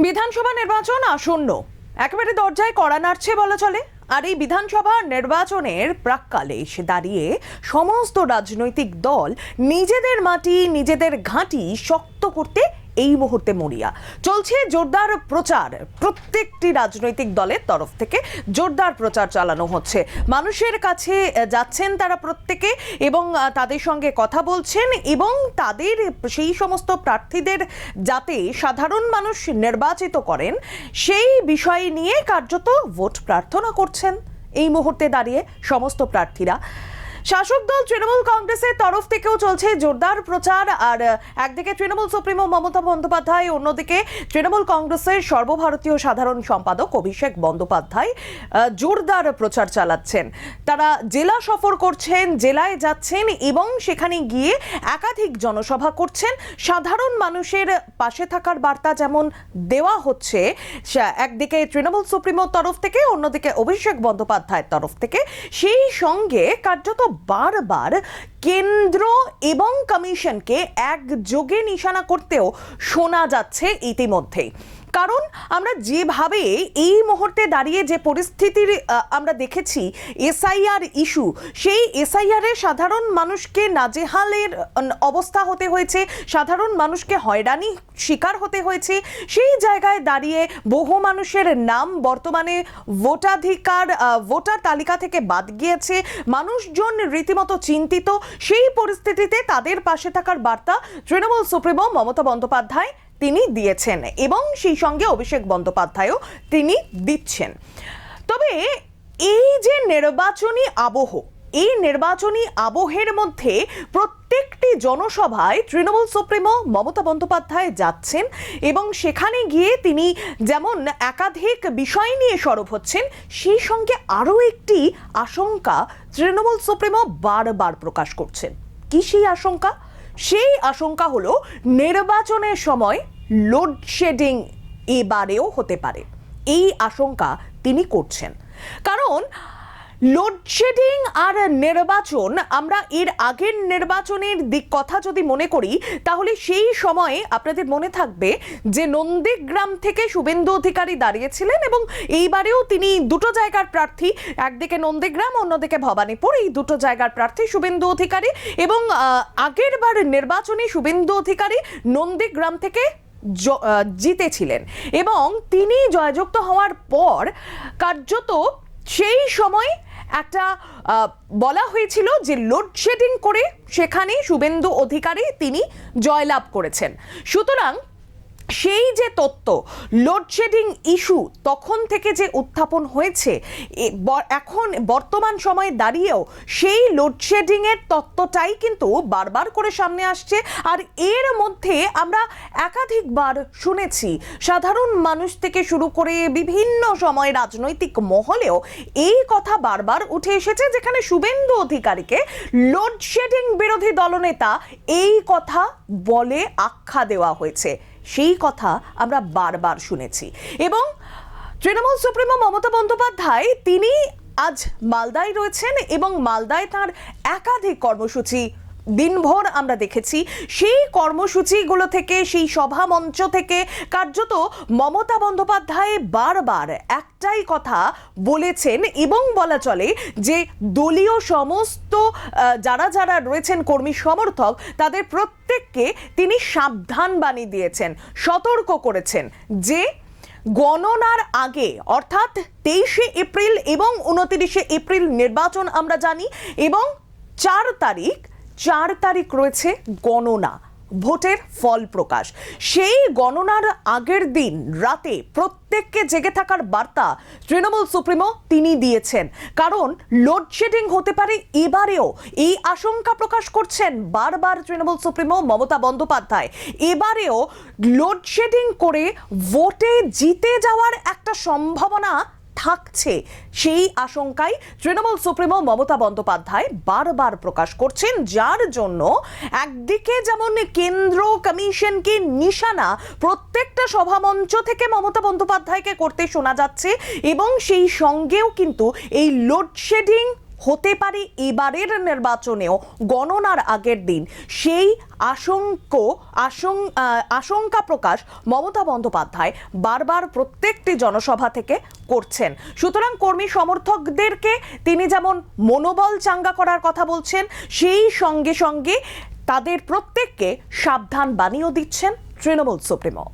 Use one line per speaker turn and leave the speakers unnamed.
বিধানসভা নির্বাচন আসন্ন, একেবারে দরজায় কড়া নাড়ছে বলা চলে। আর এই বিধানসভা নির্বাচনের প্রাক্কালে এসে দাঁড়িয়ে সমস্ত রাজনৈতিক দল নিজেদের মাটি নিজেদের ঘাঁটি শক্ত করতে এই মুহূর্তে মরিয়া। চলছে জোরদার প্রচার, প্রত্যেকটি রাজনৈতিক দলের তরফ থেকে জোরদার প্রচার চালানো হচ্ছে। মানুষের কাছে যাচ্ছেন তারা প্রত্যেকে এবং তাদের সঙ্গে কথা বলছেন এবং তাদের সেই সমস্ত প্রার্থীদের যাতে সাধারণ মানুষ নির্বাচিত করেন সেই বিষয় নিয়ে কার্যত ভোট প্রার্থনা করছেন এই মুহূর্তে দাঁড়িয়ে সমস্ত প্রার্থীরা। শাসক দল তৃণমূল কংগ্রেসের তরফ থেকেও চলছে জোরদার প্রচার। আর একদিকে তৃণমূল সুপ্রিমো মমতা বন্দ্যোপাধ্যায়, অন্যদিকে তৃণমূল কংগ্রেসের সর্বভারতীয় সাধারণ সম্পাদক অভিষেক বন্দ্যোপাধ্যায় জোরদার প্রচার চালাচ্ছেন। তারা জেলা সফর করছেন, জেলায় যাচ্ছেন এবং সেখানে গিয়ে একাধিক জনসভা করছেন। সাধারণ মানুষের পাশে থাকার বার্তা যেমন দেওয়া হচ্ছে একদিকে তৃণমূল সুপ্রিমোর তরফ থেকে, অন্যদিকে অভিষেক বন্দ্যোপাধ্যায়ের তরফ থেকে, সেই সঙ্গে কার্যত বারবার কেন্দ্র এবং কমিশনকে একযোগে নিশানা করতেও শোনা যাচ্ছে ইতিমধ্যেই। কারণ আমরা যেভাবে এই মুহূর্তে দাঁড়িয়ে যে পরিস্থিতির আমরা দেখেছি এসআইআর ইস্যু, সেই এসআইআর এ সাধারণ মানুষকে নাজেহালের অবস্থা হতে হয়েছে, সাধারণ মানুষকে হয়রানি শিকার হতে হয়েছে। সেই জায়গায় দাঁড়িয়ে বহু মানুষের নাম বর্তমানে ভোটার তালিকা থেকে বাদ গিয়েছে, মানুষজন রীতিমতো চিন্তিত। সেই পরিস্থিতিতে তাদের পাশে থাকার বার্তা তৃণমূল সুপ্রিমো মমতা বন্দ্যোপাধ্যায় তিনি দিয়েছেন এবং সেই সঙ্গে অভিষেক বন্দ্যোপাধ্যায়ও তিনি দিচ্ছেন। তবে এই যে নির্বাচনী আবহ, এই নির্বাচনী আবহের মধ্যে প্রত্যেকটি জনসভায় তৃণমূল সুপ্রিমো মমতা বন্দ্যোপাধ্যায় যাচ্ছেন এবং সেখানে গিয়ে তিনি যেমন একাধিক বিষয় নিয়ে সরব হচ্ছেন, সেই সঙ্গে আরও একটি আশঙ্কা তৃণমূল সুপ্রিমো বারবার প্রকাশ করছেন। কি সেই আশঙ্কা? সেই আশঙ্কা হলো নির্বাচনের সময় লোডশেডিং এবারেও হতে পারে। এই আশঙ্কা তিনি করছেন কারণ লোডশেডিং আর নির্বাচন, আমরা এর আগের নির্বাচনের দিক কথা যদি মনে করি তাহলে সেই সময়ে আপনাদের মনে থাকবে যে নন্দীগ্রাম থেকে শুভেন্দু অধিকারী দাঁড়িয়েছিলেন এবং এইবারেও তিনি দুটো জায়গার প্রার্থী, একদিকে নন্দীগ্রাম অন্যদিকে ভবানীপুর, এই দুটো জায়গার প্রার্থী শুভেন্দু অধিকারী। এবং আগের বার নির্বাচনে শুভেন্দু অধিকারী নন্দীগ্রাম থেকে জিতেছিলেন এবং তিনি জয়যুক্ত হওয়ার পর কার্যত সেই সময় একটা বলা হয়েছিল যে লোডশেডিং করে সেখানে শুভেন্দু অধিকারী তিনি জয়লাভ করেছেন। সুতরাং সেই যে তত্ত্ব, লোডশেডিং ইস্যু তখন থেকে যে উত্থাপন হয়েছে, এখন বর্তমান সময়ে দাঁড়িয়েও সেই লোডশেডিং এর তত্ত্বটাই কিন্তু বারবার করে সামনে আসছে। আর এর মধ্যে আমরা একাধিকবার শুনেছি সাধারণ মানুষ থেকে শুরু করে বিভিন্ন সময় রাজনৈতিক মহলেও এই কথা বারবার উঠে এসেছে, যেখানে শুভেন্দু অধিকারীকে লোডশেডিং বিরোধী দলনেতা এই কথা বলে আখ্যা দেওয়া হয়েছে। সেই কথা আমরা বারবার শুনেছি এবং তৃণমূল সুপ্রিমো মমতা বন্দ্যোপাধ্যায় তিনি আজ মালদায় রয়েছেন এবং মালদায় তার একাধিক কর্মসূচি দিনভর আমরা দেখেছি। সেই কর্মসূচিগুলো থেকে, সেই সভা মঞ্চ থেকে কার্যত মমতা বন্দ্যোপাধ্যায় বারবার একটাই কথা বলেছেন এবং বলা চলে যে দলীয় সমস্ত যারা যারা রয়েছেন কর্মী সমর্থক তাদের প্রত্যেককে তিনি সাবধান বাণী দিয়েছেন, সতর্ক করেছেন যে গণনার আগে অর্থাৎ 23শে এপ্রিল এবং 29শে এপ্রিল নির্বাচন আমরা জানি এবং 4 তারিখ রয়েছে গণনা, ভোটের ফল প্রকাশ। সেই গণনার আগের দিন রাতে প্রত্যেককে জেগে থাকার বার্তা তৃণমূল সুপ্রিমো তিনি দিয়েছেন, কারণ লোডশেডিং হতে পারে এবারেও। এই আশঙ্কা প্রকাশ করছেন বারবার তৃণমূল সুপ্রিমো মমতা বন্দ্যোপাধ্যায়। এবারেও লোডশেডিং করে ভোটে জিতে যাওয়ার একটা সম্ভাবনা থাকছে, সেই আশঙ্কায় তৃণমূল সুপ্রিমো মমতা বন্দ্যোপাধ্যায় বারবার প্রকাশ করছেন, যার জন্য একদিকে যেমন কেন্দ্র কমিশনকে নিশানা প্রত্যেকটা সভামঞ্চ থেকে মমতা বন্দ্যোপাধ্যায়কে করতে শোনা যাচ্ছে এবং সেই সঙ্গেও কিন্তু এই লোডশেডিং হতে পারে এবারের নির্বাচনেও গণনার আগের দিন, সেই আশঙ্কা প্রকাশ মমতা বন্দ্যোপাধ্যায় বারবার প্রত্যেকটি জনসভা থেকে করছেন। সুতরাং কর্মী সমর্থকদেরকে তিনি যেমন মনোবল চাঙ্গা করার কথা বলছেন, সেই সঙ্গে সঙ্গে তাদের প্রত্যেককে সাবধান বাণীও দিচ্ছেন তৃণমূল সুপ্রিমো।